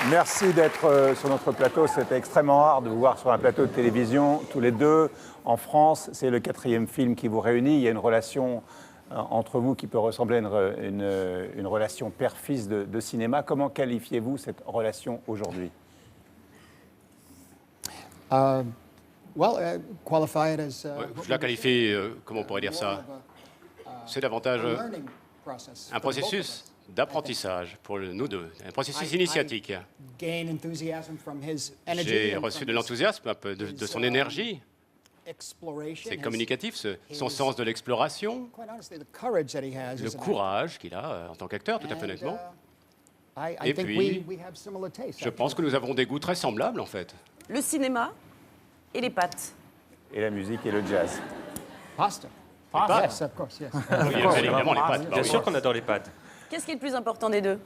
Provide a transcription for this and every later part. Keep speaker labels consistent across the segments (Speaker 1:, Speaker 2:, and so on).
Speaker 1: Merci d'être sur notre plateau. C'était extrêmement rare de vous voir sur un plateau de télévision, tous les deux. En France, c'est le 4e film qui vous réunit. Il y a une relation entre vous qui peut ressembler à une relation père-fils de cinéma. Comment qualifiez-vous cette relation aujourd'hui?
Speaker 2: Je la qualifie, comment on pourrait dire ça? C'est davantage un processus d'apprentissage pour nous deux, un processus initiatique. J'ai reçu de l'enthousiasme, un peu de son énergie. C'est communicatif, son sens de l'exploration, le courage qu'il a en tant qu'acteur, tout à fait honnêtement. Et puis, je pense que nous avons des goûts très semblables, en fait.
Speaker 3: Le cinéma et les pâtes.
Speaker 1: Et la musique et le jazz.
Speaker 4: Pasta.
Speaker 2: Yes,
Speaker 4: of course, yes.
Speaker 2: Oui, bien évidemment, les pâtes.
Speaker 5: Bien sûr qu'on adore les pâtes.
Speaker 3: Qu'est-ce qui est le plus important des deux?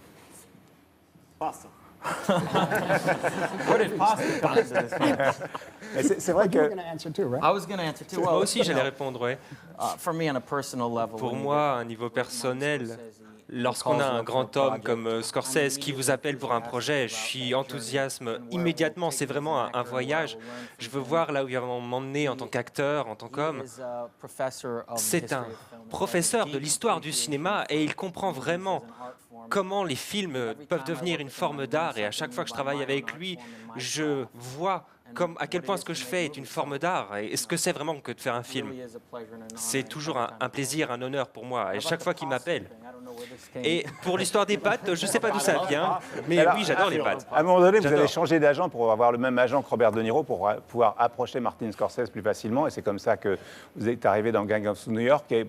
Speaker 1: C'est vrai que
Speaker 5: Moi aussi, j'allais répondre, ouais. Pour moi, à un niveau personnel, lorsqu'on a un grand homme comme Scorsese qui vous appelle pour un projet, je suis enthousiasme immédiatement. C'est vraiment un voyage. Je veux voir là où il va m'emmener en tant qu'acteur, en tant qu'homme. C'est un professeur de l'histoire du cinéma et il comprend vraiment comment les films peuvent devenir une forme d'art. Et à chaque fois que je travaille avec lui, je vois à quel point ce que je fais est une forme d'art et ce que c'est vraiment que de faire un film. C'est toujours un plaisir, un honneur pour moi, et chaque fois qu'il m'appelle. Et pour l'histoire des pâtes, je ne sais pas d'où ça vient, mais
Speaker 1: alors,
Speaker 5: oui, j'adore les pâtes.
Speaker 1: à un moment donné, vous
Speaker 5: J'adore.
Speaker 1: allez changer d'agent pour avoir le même agent que Robert De Niro pour pouvoir approcher Martin Scorsese plus facilement. Et c'est comme ça que vous êtes arrivé dans Gang of New York. Et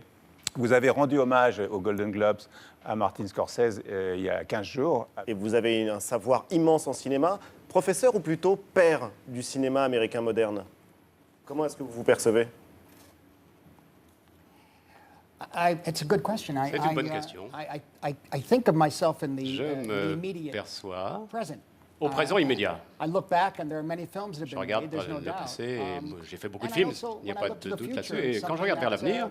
Speaker 1: vous avez rendu hommage aux Golden Globes à Martin Scorsese il y a 15 jours.
Speaker 6: Et vous avez un savoir immense en cinéma. Professeur ou plutôt père du cinéma américain moderne? Comment est-ce que vous vous percevez?
Speaker 4: It's a good question.
Speaker 2: C'est une bonne question.
Speaker 4: I think of myself in
Speaker 2: Je
Speaker 4: the
Speaker 2: me
Speaker 4: immediate
Speaker 2: perçois
Speaker 4: present.
Speaker 2: au présent immédiat.
Speaker 4: I look back and there are many films that have
Speaker 2: Je
Speaker 4: been
Speaker 2: regarde
Speaker 4: made, there's no
Speaker 2: le
Speaker 4: doubt.
Speaker 2: passé, et j'ai fait beaucoup de
Speaker 4: And I
Speaker 2: films,
Speaker 4: also,
Speaker 2: il n'y a
Speaker 4: when
Speaker 2: pas
Speaker 4: I look to
Speaker 2: de
Speaker 4: the
Speaker 2: doute là-dessus.
Speaker 4: future,
Speaker 2: Et quand je
Speaker 4: something
Speaker 2: regarde vers
Speaker 4: that's,
Speaker 2: l'avenir,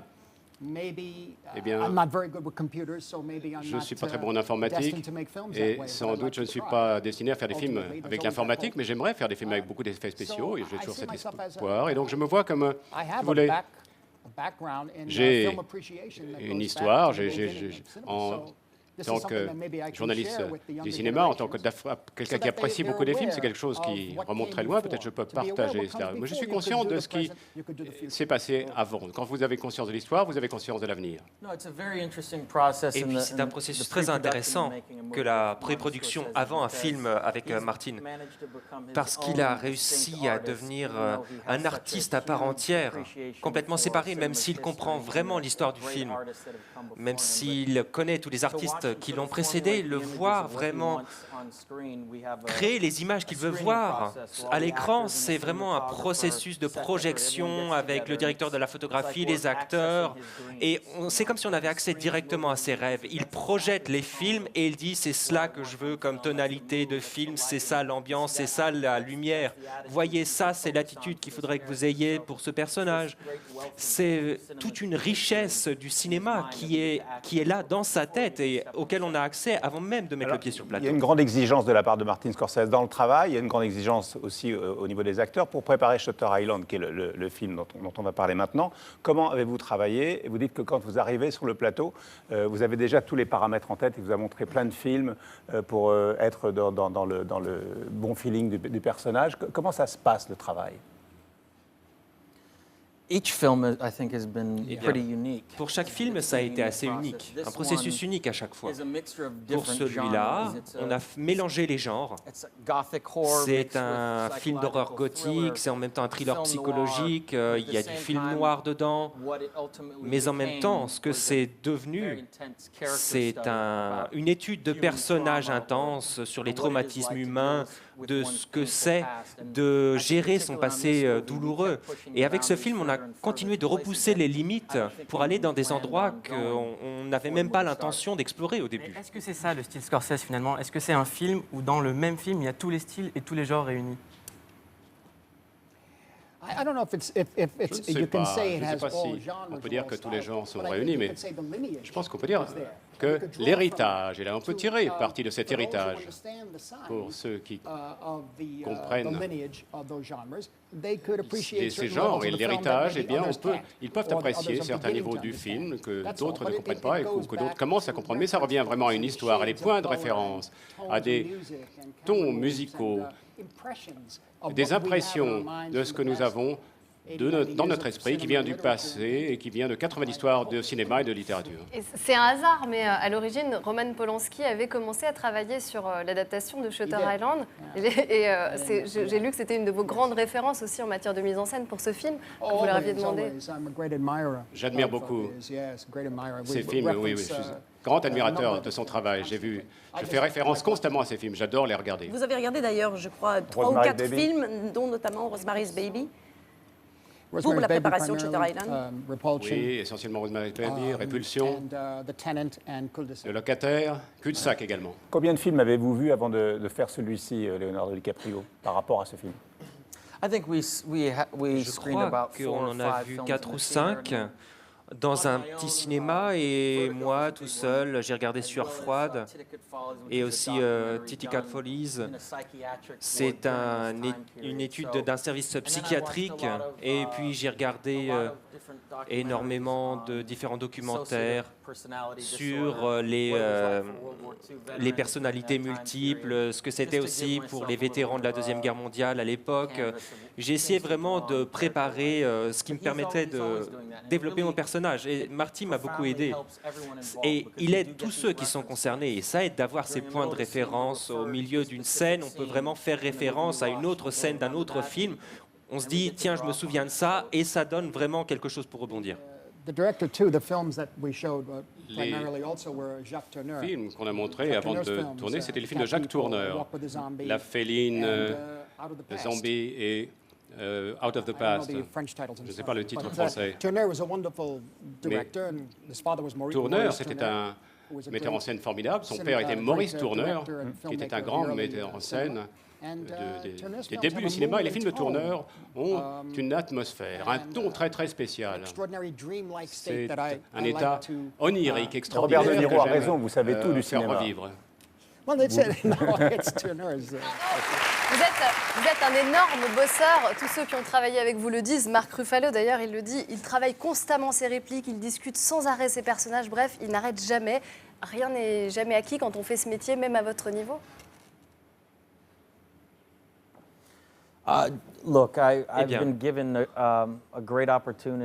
Speaker 4: maybe,
Speaker 2: eh bien,
Speaker 4: I'm not very good with computers, so maybe I'm
Speaker 2: je ne suis
Speaker 4: not
Speaker 2: pas très bon en
Speaker 4: destined
Speaker 2: informatique
Speaker 4: to make films that
Speaker 2: et
Speaker 4: way, but
Speaker 2: sans
Speaker 4: I'd like
Speaker 2: doute je
Speaker 4: to
Speaker 2: ne suis
Speaker 4: try.
Speaker 2: pas destiné à faire des films
Speaker 4: Ultimately, there's
Speaker 2: avec
Speaker 4: always that
Speaker 2: l'informatique,
Speaker 4: hope.
Speaker 2: mais j'aimerais faire des films avec beaucoup d'effets spéciaux et j'ai toujours
Speaker 4: I
Speaker 2: cet
Speaker 4: see myself as
Speaker 2: espoir. Et donc je me vois comme,
Speaker 4: I
Speaker 2: si
Speaker 4: have
Speaker 2: vous voulez,
Speaker 4: a background in
Speaker 2: j'ai
Speaker 4: film appreciation that
Speaker 2: une
Speaker 4: goes back
Speaker 2: histoire,
Speaker 4: to the beginning of cinema.
Speaker 2: en
Speaker 4: So this is
Speaker 2: tant
Speaker 4: something
Speaker 2: que
Speaker 4: that maybe I can
Speaker 2: journaliste
Speaker 4: share with the
Speaker 2: du
Speaker 4: younger
Speaker 2: cinéma, en tant que
Speaker 4: generations.
Speaker 2: quelqu'un qui apprécie beaucoup les films, c'est quelque chose qui remonte très loin, peut-être je peux partager cela. Moi, je suis conscient de ce qui s'est passé avant. Quand vous avez conscience de l'histoire, vous avez conscience de l'avenir.
Speaker 5: Et puis c'est un processus très intéressant que la pré-production avant un film avec Martin, parce qu'il a réussi à devenir un artiste à part entière, complètement séparé, même s'il comprend vraiment l'histoire du film, même s'il connaît tous les artistes qui l'ont précédé, le voir vraiment créer les images qu'il veut voir à l'écran, c'est vraiment un processus de projection avec le directeur de la photographie, les acteurs, et c'est comme si on avait accès directement à ses rêves. Il projette les films et il dit c'est cela que je veux comme tonalité de film, c'est ça l'ambiance, c'est ça la lumière. Voyez ça, c'est l'attitude qu'il faudrait que vous ayez pour ce personnage. C'est toute une richesse du cinéma qui est là dans sa tête et auquel on a accès avant même de mettre le pied sur le
Speaker 1: Il
Speaker 5: plateau.
Speaker 1: y a une grande exigence de la part de Martin Scorsese dans le travail, il y a une grande exigence aussi au niveau des acteurs. Pour préparer Shutter Island, qui est le film dont on va parler maintenant, comment avez-vous travaillé? Et vous dites que quand vous arrivez sur le plateau, vous avez déjà tous les paramètres en tête, il vous a montré plein de films pour être dans le bon feeling du personnage. Comment ça se passe, le travail?
Speaker 5: Pour chaque film, ça a été assez unique, un processus unique à chaque fois. Pour celui-là, on a mélangé les genres. C'est un film d'horreur gothique, c'est en même temps un thriller psychologique, il y a du film noir dedans, mais en même temps, ce que c'est devenu, c'est une étude de personnages intenses sur les traumatismes humains, de ce que c'est de gérer son passé douloureux. Et avec ce film, on a continué de repousser les limites pour aller dans des endroits qu'on n'avait même pas l'intention d'explorer au début.
Speaker 7: Est-ce que c'est ça le style Scorsese finalement? Est-ce que c'est un film où dans le même film, il y a tous les styles et tous les genres réunis?
Speaker 4: I don't know if
Speaker 2: Je ne sais
Speaker 4: you can
Speaker 2: pas,
Speaker 4: say it
Speaker 2: je ne sais
Speaker 4: has
Speaker 2: pas
Speaker 4: all
Speaker 2: si
Speaker 4: genres
Speaker 2: on peut
Speaker 4: or
Speaker 2: dire
Speaker 4: all
Speaker 2: que tous les
Speaker 4: styles,
Speaker 2: genres sont
Speaker 4: but I think
Speaker 2: réunis,
Speaker 4: you
Speaker 2: mais
Speaker 4: can say the lineage
Speaker 2: je pense qu'on peut dire
Speaker 4: is there.
Speaker 2: que l'héritage, et là on peut tirer parti de cet héritage, pour ceux qui comprennent ces genres et l'héritage, eh bien, ils peuvent apprécier certains niveaux du film que d'autres ne comprennent pas et que d'autres commencent à comprendre. Mais ça revient vraiment à une histoire, à des points de référence, à des tons musicaux, des impressions de ce que nous avons dans notre esprit, qui vient du passé et qui vient de 80 histoires de cinéma et de littérature.
Speaker 8: C'est un hasard, mais à l'origine, Roman Polanski avait commencé à travailler sur l'adaptation de Shutter Island. Et j'ai lu que c'était une de vos grandes références aussi en matière de mise en scène pour ce film, que vous leur aviez demandé.
Speaker 2: J'admire beaucoup ces films, oui, je suis grand admirateur de son travail. Je fais référence constamment à ces films, j'adore les regarder.
Speaker 3: Vous avez regardé d'ailleurs, je crois, 3 ou 4 films, dont notamment Rosemary's Baby. Pour la préparation de Shutter Island.
Speaker 2: Oui, essentiellement Rosemary's Baby, Répulsion, Le Locataire, Cul-de-sac également.
Speaker 1: Combien de films avez-vous vus avant de faire celui-ci, Leonardo DiCaprio, par rapport à ce film?
Speaker 5: Je crois qu'on en a vu 4 ou 5 dans un petit cinéma, et moi, tout seul, j'ai regardé Sueur froide et aussi Titicat Follies. C'est une étude d'un service psychiatrique, et puis j'ai regardé énormément de différents documentaires sur les personnalités multiples, ce que c'était aussi pour les vétérans de la Deuxième Guerre mondiale à l'époque. J'ai essayé vraiment de préparer ce qui me permettait de développer mon personnage. Et Marty m'a beaucoup aidé. Et il aide tous ceux qui sont concernés. Et ça aide d'avoir ces points de référence au milieu d'une scène. On peut vraiment faire référence à une autre scène d'un autre film. On se dit, tiens, je me souviens de ça, et ça donne vraiment quelque chose pour rebondir.
Speaker 2: Les films qu'on a montrés avant de tourner, c'était les films de Jacques Tourneur, La Féline, Zombie et Out of the Past. Je ne sais pas le titre français. Mais Tourneur, c'était un metteur en scène formidable. Son père était Maurice Tourneur, qui était un grand metteur en scène des débuts du cinéma. Et les films de Tourneur ont une atmosphère, un ton très très spécial. C'est un état onirique, extraordinaire.
Speaker 1: Robert De Niro a raison, vous savez tout du cinéma.
Speaker 2: Revivre.
Speaker 8: Vous êtes un énorme bosseur. Tous ceux qui ont travaillé avec vous le disent. Marc Ruffalo, d'ailleurs, il le dit. Il travaille constamment ses répliques, il discute sans arrêt ses personnages. Bref, il n'arrête jamais. Rien n'est jamais acquis quand on fait ce métier, même à votre niveau.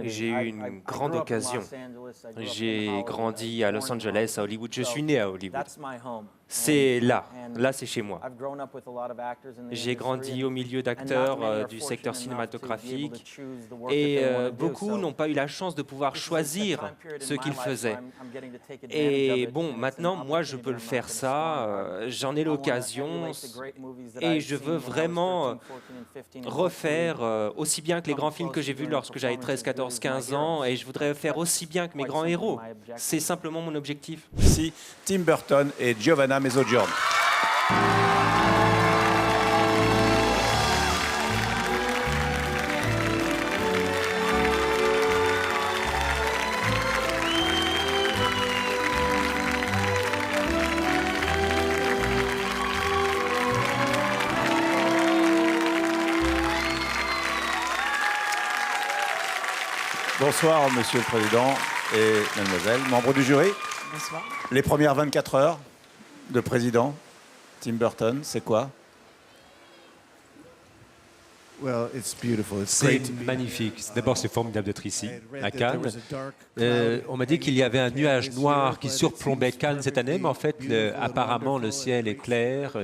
Speaker 5: J'ai eu une grande occasion. J'ai grandi à Los Angeles, à Hollywood. Je suis né à Hollywood. C'est là c'est chez moi. J'ai grandi au milieu d'acteurs du secteur cinématographique, et beaucoup n'ont pas eu la chance de pouvoir choisir ce qu'ils faisaient. Et bon, maintenant, moi, je peux le faire ça, j'en ai l'occasion, et je veux vraiment refaire aussi bien que les grands films que j'ai vus lorsque j'avais 13, 14, 15 ans, et je voudrais faire aussi bien que mes grands héros. C'est simplement mon objectif.
Speaker 1: Ici, Tim Burton et Giovanna Mezzogiorno. Bonsoir, Monsieur le Président et Mademoiselle, membres du jury.
Speaker 3: Bonsoir.
Speaker 1: Les premières 24 heures de président, Tim Burton, c'est quoi?
Speaker 9: C'est magnifique. D'abord, c'est formidable d'être ici, à Cannes. On m'a dit qu'il y avait un nuage noir qui surplombait Cannes cette année, mais en fait, apparemment, le ciel est clair,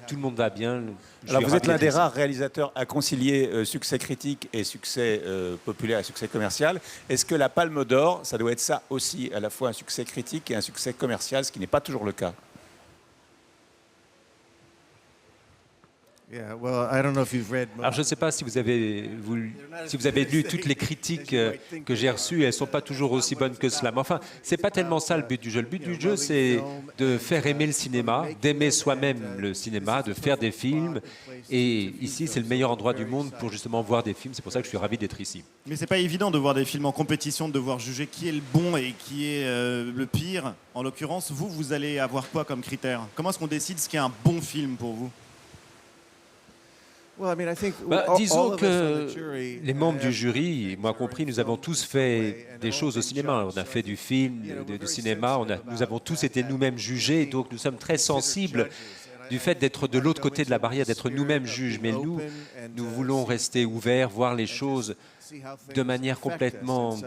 Speaker 9: tout le monde va bien.
Speaker 1: Alors, vous êtes l'un des rares réalisateurs à concilier succès critique et succès populaire et succès commercial. Est-ce que la Palme d'Or, ça doit être ça aussi, à la fois un succès critique et un succès commercial, ce qui n'est pas toujours le cas?
Speaker 9: Alors, je ne sais pas si vous avez lu toutes les critiques que j'ai reçues, elles ne sont pas toujours aussi bonnes que cela. Mais enfin, ce n'est pas tellement ça le but du jeu. Le but du jeu, c'est de faire aimer le cinéma, d'aimer soi-même le cinéma, de faire des films. Et ici, c'est le meilleur endroit du monde pour justement voir des films. C'est pour ça que je suis ravi d'être ici.
Speaker 10: Mais c'est pas évident de voir des films en compétition, de devoir juger qui est le bon et qui est le pire. En l'occurrence, vous allez avoir quoi comme critère? Comment est-ce qu'on décide ce qui est un bon film pour vous?
Speaker 9: Disons que les membres du jury, moi compris, nous avons tous fait des choses au cinéma. On a fait du film, du cinéma, nous avons tous été nous-mêmes jugés, donc nous sommes très sensibles du fait d'être de l'autre côté de la barrière, d'être nous-mêmes juges. Mais nous voulons rester ouverts, voir les choses de manière complètement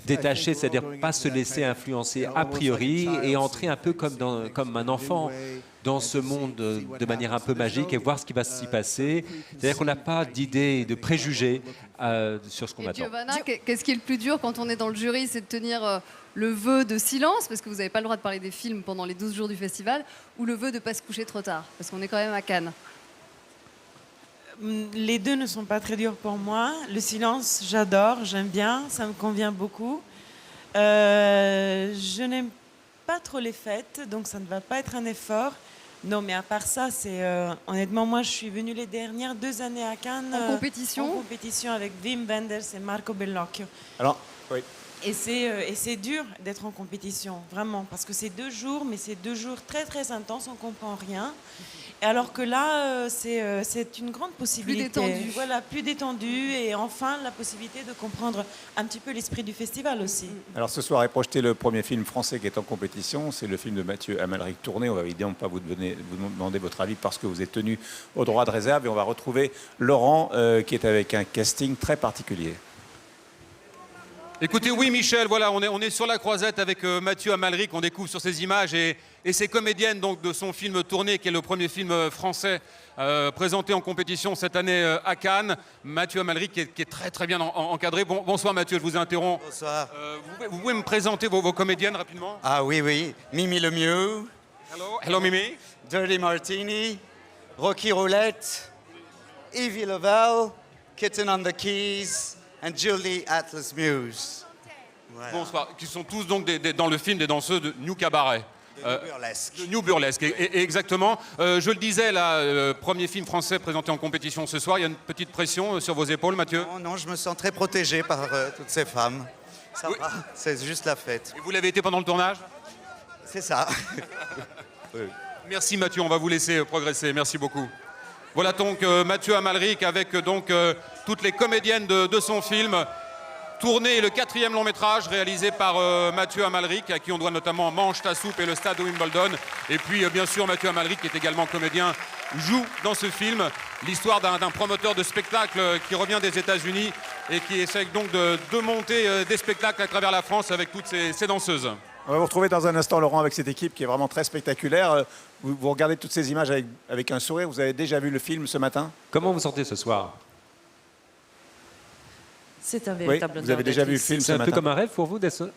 Speaker 9: détaché, c'est-à-dire pas se laisser influencer a priori et entrer un peu comme un enfant dans ce monde de manière un peu magique et voir ce qui va s'y passer. C'est-à-dire qu'on n'a pas d'idée, de préjugés sur ce qu'on attend.
Speaker 8: Giovanna, qu'est-ce qui est le plus dur quand on est dans le jury? C'est de tenir le vœu de silence, parce que vous n'avez pas le droit de parler des films pendant les 12 jours du festival, ou le vœu de ne pas se coucher trop tard, parce qu'on est quand même à Cannes.
Speaker 11: Les deux ne sont pas très durs pour moi. Le silence, j'adore, j'aime bien, ça me convient beaucoup. Je n'aime pas trop les fêtes, donc ça ne va pas être un effort. Non, mais à part ça, honnêtement, moi, je suis venue les dernières 2 années à Cannes.
Speaker 8: En compétition?
Speaker 11: En compétition avec Wim Wenders et Marco Bellocchio.
Speaker 1: Alors, oui.
Speaker 11: Et c'est dur d'être en compétition, vraiment, parce que c'est 2 jours, mais c'est 2 jours très, très intenses, on ne comprend rien. Et alors que là, c'est une grande possibilité.
Speaker 8: Plus détendu.
Speaker 11: Voilà, plus détendu, et enfin, la possibilité de comprendre un petit peu l'esprit du festival aussi.
Speaker 1: Alors ce soir est projeté le premier film français qui est en compétition, c'est le film de Mathieu Amalric Tourné. On va évidemment pas vous demander votre avis parce que vous êtes tenu au droit de réserve et on va retrouver Laurent qui est avec un casting très particulier.
Speaker 12: Écoutez, oui Michel, voilà, on est sur la croisette avec Mathieu Amalric, on découvre sur ces images et ces comédiennes donc, de son film Tourné, qui est le premier film français présenté en compétition cette année à Cannes. Mathieu Amalric qui est très très bien encadré. Bonsoir Mathieu, je vous interromps.
Speaker 13: Bonsoir.
Speaker 12: Vous pouvez me présenter vos comédiennes rapidement?
Speaker 13: Ah oui, Mimi Lemieux.
Speaker 12: Hello Mimi.
Speaker 13: Dirty Martini, Rocky Roulette, Evie Lavelle, Kitten on the Keys, and Julie Atlas Muse.
Speaker 12: Voilà. Bonsoir, qui sont tous donc dans le film des danseuses de New Cabaret.
Speaker 13: Burlesque.
Speaker 12: New Burlesque, et exactement. Je le disais, là, premier film français présenté en compétition ce soir. Il y a une petite pression sur vos épaules, Mathieu?
Speaker 13: Non, je me sens très protégé par toutes ces femmes. Ça va, c'est juste la fête.
Speaker 12: Et vous l'avez été pendant le tournage?
Speaker 13: C'est ça.
Speaker 12: Oui. Merci Mathieu, on va vous laisser progresser. Merci beaucoup. Voilà donc Mathieu Amalric avec donc toutes les comédiennes de son film. Tourné, le 4e long métrage réalisé par Mathieu Amalric, à qui on doit notamment Mange ta soupe et le stade de Wimbledon. Et puis bien sûr Mathieu Amalric, qui est également comédien, joue dans ce film l'histoire d'un promoteur de spectacle qui revient des États-Unis et qui essaie donc de monter des spectacles à travers la France avec toutes ces danseuses.
Speaker 1: On va vous retrouver dans un instant, Laurent, avec cette équipe qui est vraiment très spectaculaire. Vous regardez toutes ces images avec un sourire. Vous avez déjà vu le film ce matin?
Speaker 9: Comment vous sentez ce soir?
Speaker 14: C'est un véritable honneur.
Speaker 1: Vous avez déjà vu le film ce matin?
Speaker 9: C'est un peu comme un rêve pour vous d'être...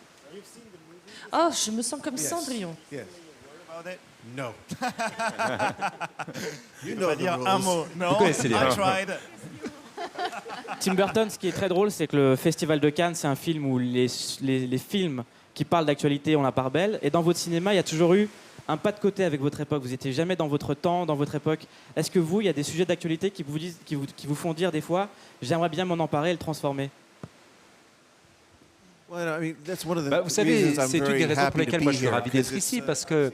Speaker 14: Oh, je me sens comme Cendrillon.
Speaker 10: No.
Speaker 6: You
Speaker 10: know dire un mot.
Speaker 9: Vous connaissez les règles.
Speaker 7: Tim Burton, ce qui est très drôle, c'est que le Festival de Cannes, c'est un film où les films qui parlent d'actualité ont la part belle. Et dans votre cinéma, il y a toujours eu un pas de côté avec votre époque. Vous n'étiez jamais dans votre temps, dans votre époque. Est-ce que vous, il y a des sujets d'actualité qui vous font dire des fois, j'aimerais bien m'en emparer et le transformer?
Speaker 9: Vous savez, c'est une des raisons pour lesquelles moi je suis ravi d'être ici, parce que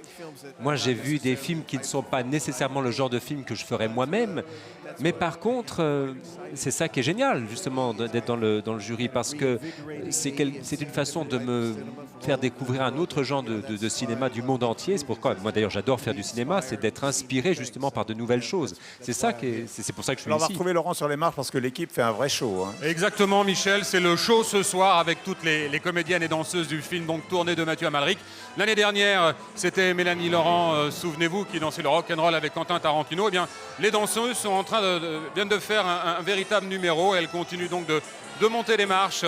Speaker 9: moi j'ai vu des films qui ne sont pas nécessairement le genre de film que je ferais moi-même, mais par contre, c'est ça qui est génial justement d'être dans le jury, parce que c'est une façon de me faire découvrir un autre genre de cinéma du monde entier. C'est pourquoi moi d'ailleurs j'adore faire du cinéma, c'est d'être inspiré justement par de nouvelles choses. C'est ça c'est pour ça que je suis ici.
Speaker 1: On va retrouver Laurent sur les marches parce que l'équipe fait un vrai show. Hein.
Speaker 12: Exactement Michel, c'est le show ce soir avec toutes les comédiennes et danseuses du film donc Tourné de Mathieu Amalric. L'année dernière, c'était Mélanie Laurent, souvenez-vous, qui dansait le rock'n'roll avec Quentin Tarantino. Eh bien, les danseuses sont en train viennent de faire un véritable numéro. Elles continuent donc de monter les marches.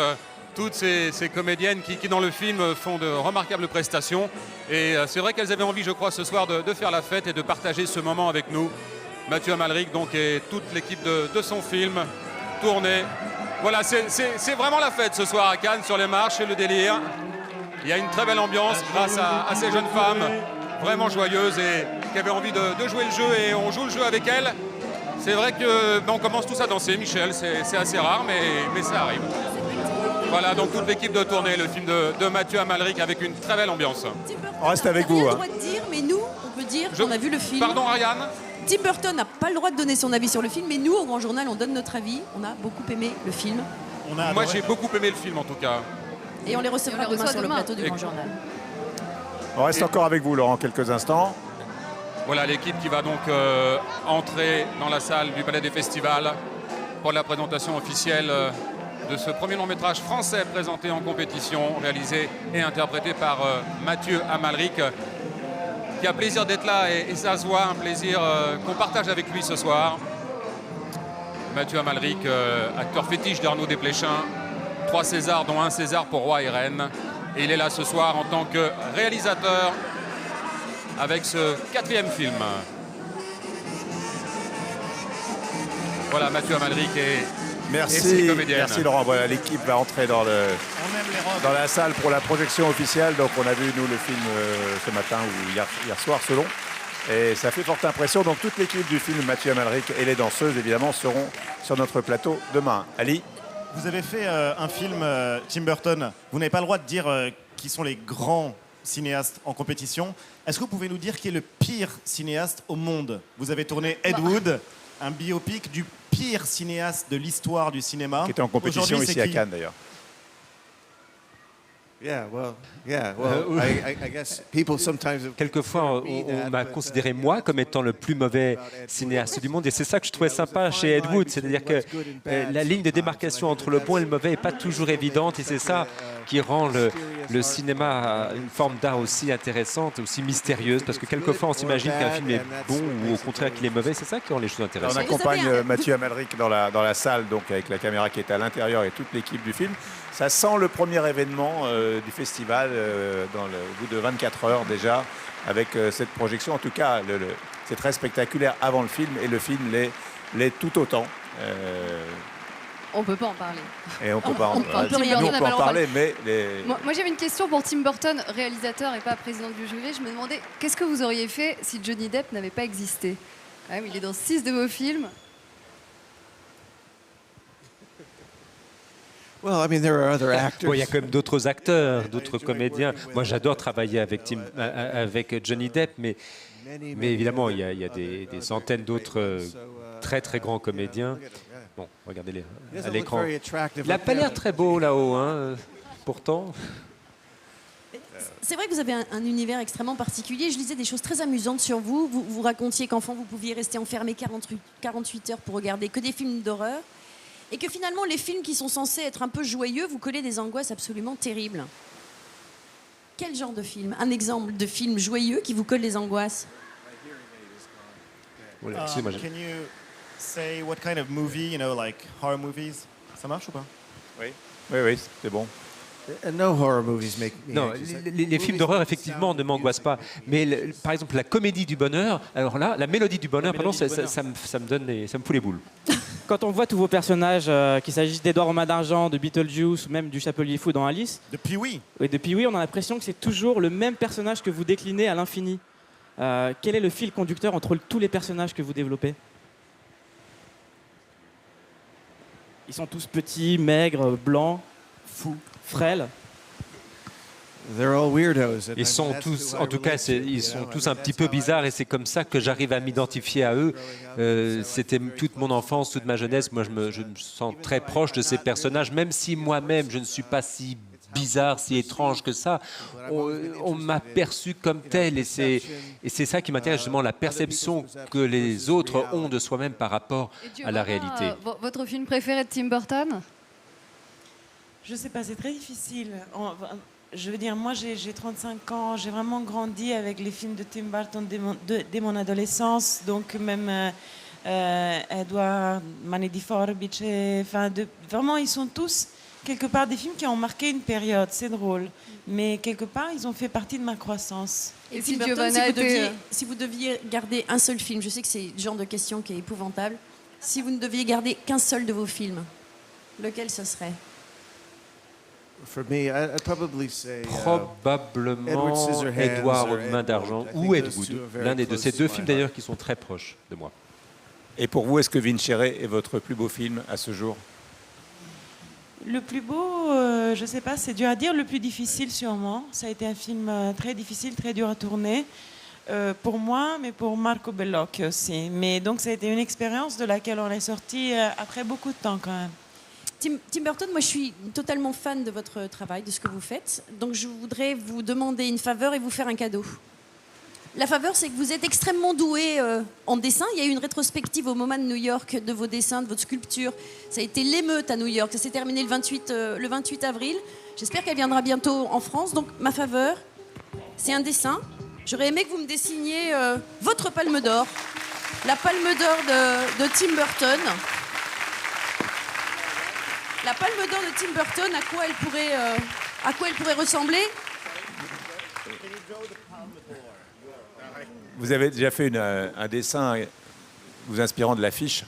Speaker 12: Toutes ces comédiennes qui, dans le film, font de remarquables prestations. Et c'est vrai qu'elles avaient envie, je crois, ce soir de faire la fête et de partager ce moment avec nous. Mathieu Amalric donc, et toute l'équipe de son film tourné. Voilà, c'est vraiment la fête ce soir à Cannes, sur les marches et le délire. Il y a une très belle ambiance grâce à ces jeunes femmes vraiment joyeuses et qui avaient envie de jouer le jeu, et on joue le jeu avec elles. C'est vrai qu'on commence tous à danser, Michel, c'est assez rare, mais ça arrive. Voilà, donc toute l'équipe de tournée, le film de Mathieu Amalric avec une très belle ambiance.
Speaker 1: On reste avec vous.
Speaker 15: On n'a pas le droit de dire, mais nous, on peut dire qu'on a vu le film.
Speaker 12: Pardon, Ariane?
Speaker 15: Tim Burton n'a pas le droit de donner son avis sur le film, mais nous, au Grand Journal, on donne notre avis. On a beaucoup aimé le film.
Speaker 12: Moi, j'ai beaucoup aimé le film, en tout cas.
Speaker 15: Et on les recevra demain sur le plateau du Grand Journal.
Speaker 1: On reste encore avec vous, Laurent, quelques instants.
Speaker 12: Voilà l'équipe qui va donc entrer dans la salle du Palais des Festivals pour la présentation officielle de ce premier long-métrage français présenté en compétition, réalisé et interprété par Mathieu Amalric, qui a plaisir d'être là, et ça se voit, un plaisir qu'on partage avec lui ce soir. Mathieu Amalric, acteur fétiche d'Arnaud Desplechin, 3 Césars, dont 1 César pour Roi et Reine. Et il est là ce soir en tant que réalisateur avec ce 4e film. Voilà, Mathieu Amalric et ses comédiennes.
Speaker 1: Merci Laurent. Voilà, l'équipe va entrer dans la salle pour la projection officielle. Donc on a vu, nous, le film ce matin ou hier soir, selon. Et ça fait forte impression. Donc toute l'équipe du film, Mathieu Amalric et les danseuses, évidemment, seront sur notre plateau demain. Ali?
Speaker 10: Vous avez fait un film, Tim Burton. Vous n'avez pas le droit de dire qui sont les grands cinéastes en compétition. Est-ce que vous pouvez nous dire qui est le pire cinéaste au monde? Vous avez tourné Ed Wood, un biopic du pire cinéaste de l'histoire du cinéma.
Speaker 1: Qui était en compétition ici à Cannes, d'ailleurs.
Speaker 9: Quelquefois, on m'a considéré, moi, comme étant le plus mauvais cinéaste du monde. Et c'est ça que je trouvais sympa chez Ed Wood. C'est-à-dire que la ligne de démarcation entre le bon et le mauvais n'est pas toujours évidente. Et c'est ça qui rend le cinéma une forme d'art aussi intéressante, aussi mystérieuse. Parce que quelquefois, on s'imagine qu'un film est bon ou au contraire qu'il est mauvais. C'est ça qui rend les choses intéressantes.
Speaker 1: On accompagne Mathieu Amalric dans la salle, donc avec la caméra qui est à l'intérieur et toute l'équipe du film. Ça sent le premier événement du festival au bout de 24 heures déjà, avec cette projection. En tout cas, c'est très spectaculaire avant le film, et le film l'est tout autant.
Speaker 8: On ne peut pas en parler.
Speaker 1: Et on peut pas en parler, mais...
Speaker 8: Moi, j'avais une question pour Tim Burton, réalisateur et pas président du jury. Je me demandais, qu'est-ce que vous auriez fait si Johnny Depp n'avait pas existé? Quand même, il est dans 6 de vos films.
Speaker 9: Il y a quand même d'autres acteurs, d'autres comédiens. Moi, j'adore travailler avec Johnny Depp, mais évidemment, il y a des centaines d'autres très très grands comédiens. Bon, regardez-les à l'écran. Il n'a pas l'air très beau là-haut, hein, pourtant.
Speaker 15: C'est vrai que vous avez un univers extrêmement particulier. Je lisais des choses très amusantes sur vous. Vous racontiez qu'enfant, vous pouviez rester enfermé 48 heures pour regarder que des films d'horreur. Et que finalement, les films qui sont censés être un peu joyeux, vous collez des angoisses absolument terribles. Quel genre de film? Un exemple de film joyeux qui vous colle des angoisses?
Speaker 10: Can you say what kind of movie, like horror movies? Ça marche ou pas?
Speaker 1: Oui, c'est bon.
Speaker 9: Non, les films d'horreur, effectivement, ne m'angoissent pas. Mais par exemple, la comédie du bonheur, alors là, la mélodie du bonheur, ça me fout les boules.
Speaker 7: Quand on voit tous vos personnages, qu'il s'agisse d'Edouard aux mains d'argent, de Beetlejuice ou même du Chapelier Fou dans Alice,
Speaker 10: de Pee-wee,
Speaker 7: on a l'impression que c'est toujours le même personnage que vous déclinez à l'infini. Quel est le fil conducteur entre tous les personnages que vous développez? Ils sont tous petits, maigres, blancs, fous, frêles.
Speaker 9: Ils sont tous, en tout cas, ils sont tous un petit peu bizarres, et c'est comme ça que j'arrive à m'identifier à eux. C'était toute mon enfance, toute ma jeunesse. Moi, je me sens très proche de ces personnages, même si moi-même, je ne suis pas si bizarre, si étrange que ça. On m'a perçu comme tel, et c'est ça qui m'intéresse, justement, la perception que les autres ont de soi-même par rapport à la réalité.
Speaker 8: Votre film préféré de Tim Burton?
Speaker 11: Je ne sais pas, c'est très difficile. Je veux dire, moi, j'ai 35 ans, j'ai vraiment grandi avec les films de Tim Burton dès mon adolescence, donc même Edward, Mani di Forbice, vraiment, ils sont tous quelque part des films qui ont marqué une période, c'est drôle. Mais quelque part, ils ont fait partie de ma croissance.
Speaker 15: Et
Speaker 8: si
Speaker 15: Tim Burton,
Speaker 8: Giovanna était-
Speaker 15: si vous deviez garder un seul film, je sais que c'est le genre de question qui est épouvantable, si vous ne deviez garder qu'un seul de vos films, lequel ce serait?
Speaker 16: For me, I'd probably say
Speaker 9: Probablement
Speaker 16: Edward Scissorhands
Speaker 9: Edouard
Speaker 16: or
Speaker 9: aux mains d'argent
Speaker 16: Ed
Speaker 9: ou
Speaker 16: Wood. I
Speaker 9: Ed
Speaker 16: think those two
Speaker 9: Wood,
Speaker 16: are very
Speaker 9: l'un des deux.
Speaker 16: close
Speaker 9: Ces
Speaker 16: to
Speaker 9: deux
Speaker 16: my
Speaker 9: films
Speaker 16: heart.
Speaker 9: d'ailleurs qui sont très proches de moi.
Speaker 1: Et pour vous, est-ce que Vincere est votre plus beau film à ce jour?
Speaker 11: Le plus beau, je ne sais pas, c'est dur à dire. Le plus difficile, sûrement. Ça a été un film très difficile, très dur à tourner. Pour moi, mais pour Marco Bellocchio aussi. Mais donc, ça a été une expérience de laquelle on est sorti après beaucoup de temps, quand même.
Speaker 15: Tim Burton, moi je suis totalement fan de votre travail, de ce que vous faites. Donc je voudrais vous demander une faveur et vous faire un cadeau. La faveur, c'est que vous êtes extrêmement doué en dessin. Il y a eu une rétrospective au MoMA de New York de vos dessins, de votre sculpture. Ça a été l'émeute à New York. Ça s'est terminé le 28 avril. J'espère qu'elle viendra bientôt en France. Donc ma faveur, c'est un dessin. J'aurais aimé que vous me dessiniez votre palme d'or. La palme d'or de Tim Burton. La palme d'or de Tim Burton, à quoi elle pourrait ressembler?
Speaker 1: Vous avez déjà fait un dessin vous inspirant de l'affiche?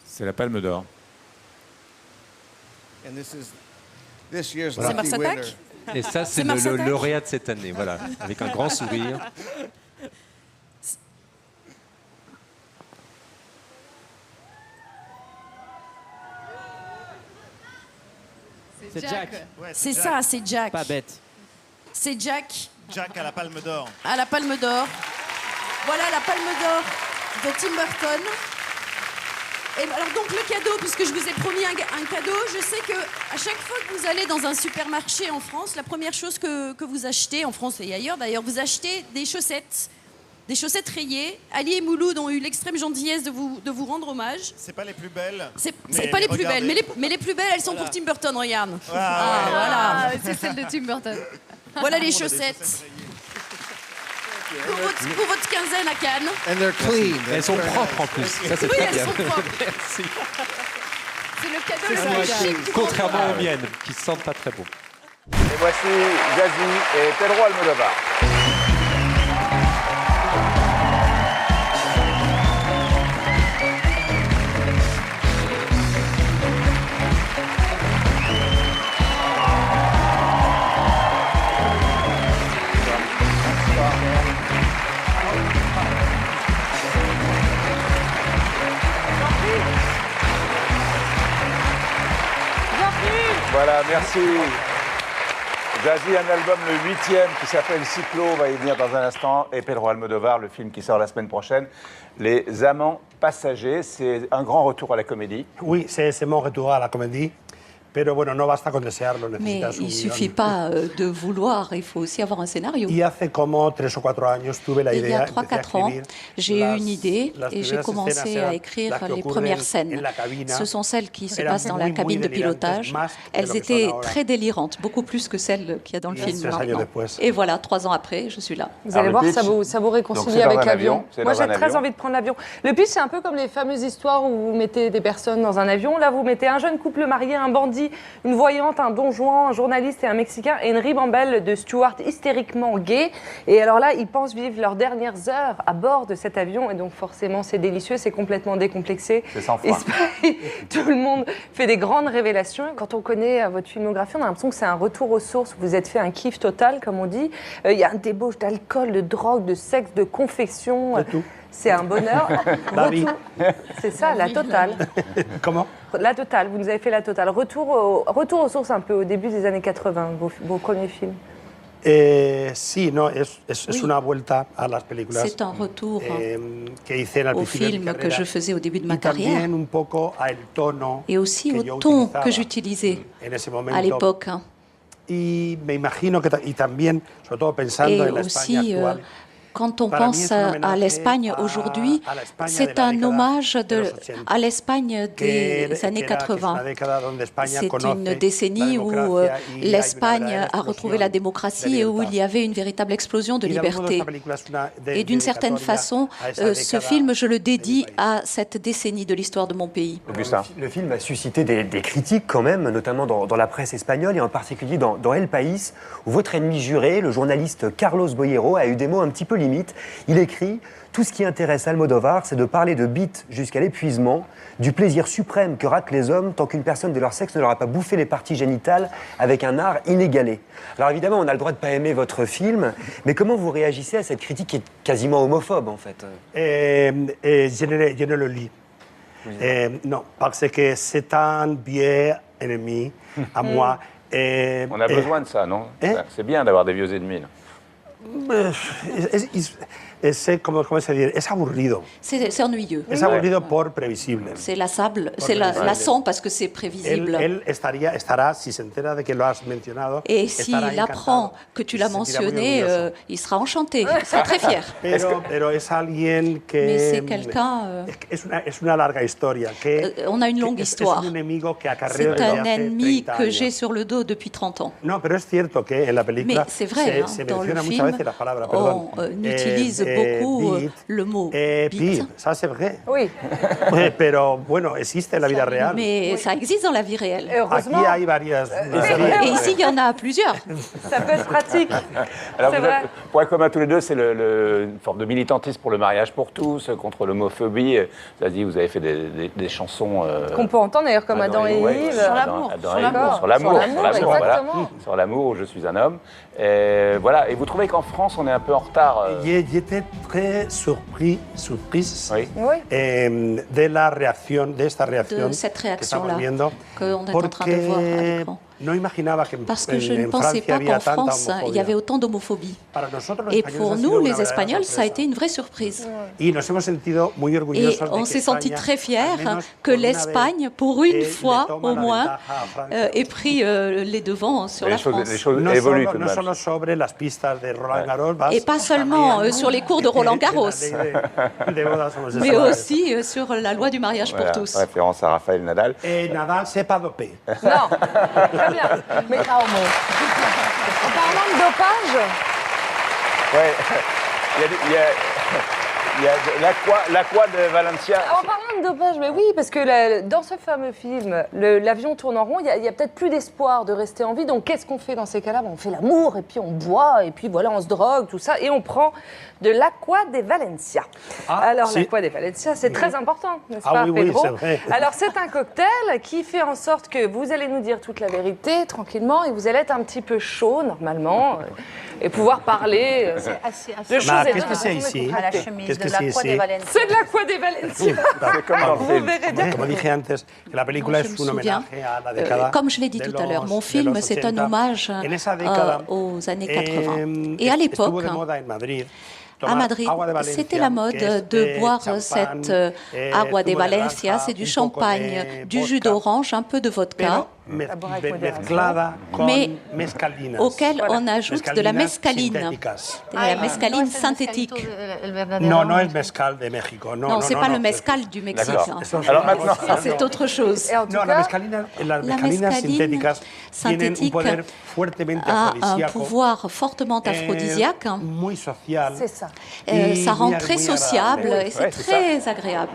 Speaker 1: C'est la Palme d'Or.
Speaker 16: And this year's
Speaker 15: C'est Mars
Speaker 16: lucky
Speaker 15: Attack?
Speaker 16: winner.
Speaker 9: Et ça, c'est
Speaker 15: Mars
Speaker 9: le
Speaker 15: Attack
Speaker 9: lauréat de cette année, voilà, avec un grand sourire.
Speaker 7: C'est Jack.
Speaker 10: Ouais,
Speaker 15: C'est
Speaker 10: Jack.
Speaker 15: ça, c'est Jack.
Speaker 7: Pas bête.
Speaker 15: C'est Jack
Speaker 10: Jack à la Palme d'Or.
Speaker 15: à la Palme d'Or. Voilà la Palme d'Or de Tim Burton. Et alors donc le cadeau, puisque je vous ai promis un cadeau, je sais que à chaque fois que vous allez dans un supermarché en France, la première chose que vous achetez, en France et ailleurs d'ailleurs, vous achetez des chaussettes rayées. Ali et Mouloud ont eu l'extrême gentillesse de vous rendre hommage.
Speaker 10: C'est pas les plus belles.
Speaker 15: C'est
Speaker 10: mais
Speaker 15: pas les plus
Speaker 10: regardez.
Speaker 15: belles, mais les plus belles, elles sont pour Tim Burton, regarde.
Speaker 8: Ah, c'est celle de Tim Burton.
Speaker 15: Voilà les chaussettes. Pour votre quinzaine à Cannes.
Speaker 16: And they're clean.
Speaker 9: Elles sont propres en plus. Ça, c'est
Speaker 15: Oui,
Speaker 9: très
Speaker 15: elles
Speaker 9: bien.
Speaker 15: sont propres.
Speaker 9: Merci.
Speaker 8: C'est le cadeau
Speaker 9: C'est
Speaker 8: le
Speaker 9: ça,
Speaker 8: plus chic du
Speaker 9: contrairement
Speaker 8: monde.
Speaker 9: aux miennes, qui sentent pas très bon.
Speaker 1: Et voici Zazie et Pedro Almodovar. Voilà, merci. Zazie, un album le 8e qui s'appelle Cyclo, on va y venir dans un instant, et Pedro Almodovar, le film qui sort la semaine prochaine, Les Amants Passagers. C'est un grand retour à la comédie.
Speaker 17: Oui, c'est mon retour à la comédie. Pero bueno, no basta con desearlo,
Speaker 18: Mais
Speaker 17: necesitas
Speaker 18: il
Speaker 17: un
Speaker 18: ne suffit pas de vouloir, il faut aussi avoir un scénario.
Speaker 17: Y hace como 3 o 4 años tuve la
Speaker 18: Et il y
Speaker 17: idea,
Speaker 18: a
Speaker 17: empecé a
Speaker 18: 3-4 ans,
Speaker 17: escribir
Speaker 18: j'ai eu une idée
Speaker 17: las
Speaker 18: et j'ai
Speaker 17: primeras
Speaker 18: commencé
Speaker 17: escenas
Speaker 18: à
Speaker 17: eran
Speaker 18: écrire
Speaker 17: las que
Speaker 18: les
Speaker 17: ocurren
Speaker 18: premières
Speaker 17: en
Speaker 18: scènes.
Speaker 17: la cabina.
Speaker 18: Ce sont celles qui se
Speaker 17: Eran
Speaker 18: passent dans la
Speaker 17: muy, muy
Speaker 18: cabine de
Speaker 17: delirantes,
Speaker 18: pilotage.
Speaker 17: más que
Speaker 18: Elles
Speaker 17: lo que
Speaker 18: étaient
Speaker 17: son ahora.
Speaker 18: très délirantes, beaucoup plus que celles qu'il y a dans le
Speaker 17: Y
Speaker 18: film
Speaker 17: 3 años
Speaker 18: maintenant.
Speaker 17: después.
Speaker 18: Et voilà, 3 ans après, je suis là.
Speaker 19: Vous allez voir, ça vous réconcilie avec l'avion. Moi, j'ai très envie de prendre l'avion. Le pitch, c'est un peu comme les fameuses histoires où vous mettez des personnes dans un avion. Là, vous mettez un jeune couple marié, un bandit, une voyante, un don Juan, un journaliste et un Mexicain, et une ribambelle de stewards hystériquement gays. Et alors là, ils pensent vivre leurs dernières heures à bord de cet avion. Et donc, forcément, c'est délicieux, c'est complètement décomplexé.
Speaker 1: C'est sans
Speaker 19: Et
Speaker 1: fin.
Speaker 19: tout le monde fait des grandes révélations. Quand on connaît votre filmographie, on a l'impression que c'est un retour aux sources. Vous êtes fait un kiff total, comme on dit. Il y a un débauche d'alcool, de drogue, de sexe, de confection.
Speaker 17: De tout.
Speaker 19: C'est un bonheur.
Speaker 17: La vie.
Speaker 19: C'est ça, la totale.
Speaker 17: Comment?
Speaker 19: La totale, vous nous avez fait la totale. Retour aux sources un peu au début des années 80, vos premiers films.
Speaker 17: Sí, no, es
Speaker 18: Oui.
Speaker 17: una vuelta a las películas
Speaker 18: C'est un retour
Speaker 17: que hice al
Speaker 18: au
Speaker 17: principio de mi
Speaker 18: film que
Speaker 17: carrera.
Speaker 18: je faisais au début de
Speaker 17: Y
Speaker 18: ma carrière
Speaker 17: también un poco al tono
Speaker 18: et aussi
Speaker 17: que
Speaker 18: au
Speaker 17: yo
Speaker 18: ton
Speaker 17: utilizaba
Speaker 18: que j'utilisais
Speaker 17: en ese momento.
Speaker 18: à l'époque.
Speaker 17: Y me imagino que y también, sobre todo pensando
Speaker 18: Et
Speaker 17: en la España
Speaker 18: aussi
Speaker 17: actual,
Speaker 18: Quand on pense à l'Espagne aujourd'hui, c'est un hommage à l'Espagne des années 80. C'est une décennie où l'Espagne a retrouvé la démocratie et où il y avait une véritable explosion de liberté. Et d'une certaine façon, ce film, je le dédie à cette décennie de l'histoire de mon pays.
Speaker 1: Augustin.
Speaker 20: Le film a suscité des critiques quand même, notamment dans la presse espagnole et en particulier dans El País, où votre ennemi juré, le journaliste Carlos Boyero, a eu des mots un petit peu limites. Il écrit « Tout ce qui intéresse Almodovar, c'est de parler de bites jusqu'à l'épuisement, du plaisir suprême que ratent les hommes tant qu'une personne de leur sexe ne leur a pas bouffé les parties génitales avec un art inégalé. » Alors évidemment, on a le droit de ne pas aimer votre film, mais comment vous réagissez à cette critique qui est quasiment homophobe en fait?
Speaker 17: Je ne le lis. Non, parce que c'est un biais ennemi à moi.
Speaker 1: On a besoin de ça, non? C'est bien d'avoir des vieux ennemis.
Speaker 17: ¿Cómo se dice? Es aburrido.
Speaker 18: C'est ennuyeux.
Speaker 17: Es aburrido por previsible.
Speaker 18: C'est lassant parce que c'est prévisible.
Speaker 17: Él estará, si se entera de que lo has mencionado,
Speaker 18: et s'il apprend que tu l'as mentionné, il sera enchanté, il sera très fier.
Speaker 17: Pero es alguien que
Speaker 18: mais c'est quelqu'un...
Speaker 17: es una larga historia.
Speaker 18: On a une longue histoire. C'est un ennemi que j'ai sur le dos depuis 30 ans.
Speaker 17: No, pero es cierto que en la película
Speaker 18: mais c'est vrai, dans le film, on utilise beaucoup le mot bite.
Speaker 17: Ça c'est vrai.
Speaker 19: Oui.
Speaker 17: Pero bueno, existe en la vida real.
Speaker 18: Mais ça existe dans la vie réelle.
Speaker 19: Heureusement.
Speaker 17: Aquí hay varias.
Speaker 18: Et ici, il y en a plusieurs.
Speaker 19: Ça peut être pratique.
Speaker 1: Alors,
Speaker 19: c'est vrai.
Speaker 1: Point commun tous les deux, c'est une forme de militantisme pour le mariage pour tous, contre l'homophobie. Vous avez dit, vous avez fait des chansons...
Speaker 19: qu'on peut entendre d'ailleurs comme Adam et Ève.
Speaker 18: Sur l'amour.
Speaker 1: Sur l'amour, je suis un homme. Et voilà. Et vous trouvez qu'en France, on est un peu en retard
Speaker 17: J'étais très surprise de cette réaction-là
Speaker 18: qu'on est en train de voir à l'écran. Parce que je ne pensais pas qu'en France, il y avait autant d'homophobie. Et pour nous, les Espagnols, ça a été une vraie surprise. Et on s'est senti très fiers que l'Espagne, pour une fois au moins, ait pris les devants sur la France.
Speaker 1: Les choses évoluent tout de même.
Speaker 18: Et pas seulement sur les cours de Roland Garros, mais aussi sur la loi du mariage pour tous.
Speaker 1: Référence à Rafael Nadal.
Speaker 17: Et Nadal, c'est pas dopé.
Speaker 19: Non, très bien. Mais en parlant de dopage...
Speaker 1: Ouais, il y a l'Aqua de Valencia.
Speaker 19: En parlant de dopage, mais oui, parce que dans ce fameux film, l'avion tourne en rond, il y a peut-être plus d'espoir de rester en vie. Donc qu'est-ce qu'on fait dans ces cas-là? On fait l'amour, et puis on boit, et puis voilà, on se drogue, tout ça, et on prend de l'Aqua de Valencia. Alors l'Aqua de Valencia, c'est très important, n'est-ce pas,
Speaker 17: oui,
Speaker 19: Pedro?
Speaker 17: Oui, c'est vrai.
Speaker 19: Alors c'est un cocktail qui fait en sorte que vous allez nous dire toute la vérité, tranquillement, et vous allez être un petit peu chaud, normalement, et pouvoir parler de choses
Speaker 17: Qu'est-ce que c'est ici?
Speaker 3: Qu'est-ce que c'est ici?
Speaker 19: C'est de l'Aqua de Valencia. Vous verrez bien.
Speaker 17: Comme dije antes, que la película es un homenaje a la década.
Speaker 18: Comme je l'ai dit tout à l'heure, mon film, c'est un hommage aux années 80. Et à l'époque, à Madrid, c'était la mode de boire cette agua de Valencia, c'est du champagne, du jus d'orange, un peu de vodka, mais auquel on ajoute de la mescaline, la mescaline synthétique.
Speaker 17: Non, non es mezcal de México.
Speaker 18: Non, c'est pas le mezcal du Mexique.
Speaker 1: Alors maintenant,
Speaker 18: ça c'est autre chose.
Speaker 17: Non, la mescalina synthétique
Speaker 18: a un pouvoir fortement aphrodisiaque.
Speaker 17: Muy social.
Speaker 19: C'est ça.
Speaker 18: Ça rend très sociable et c'est très agréable.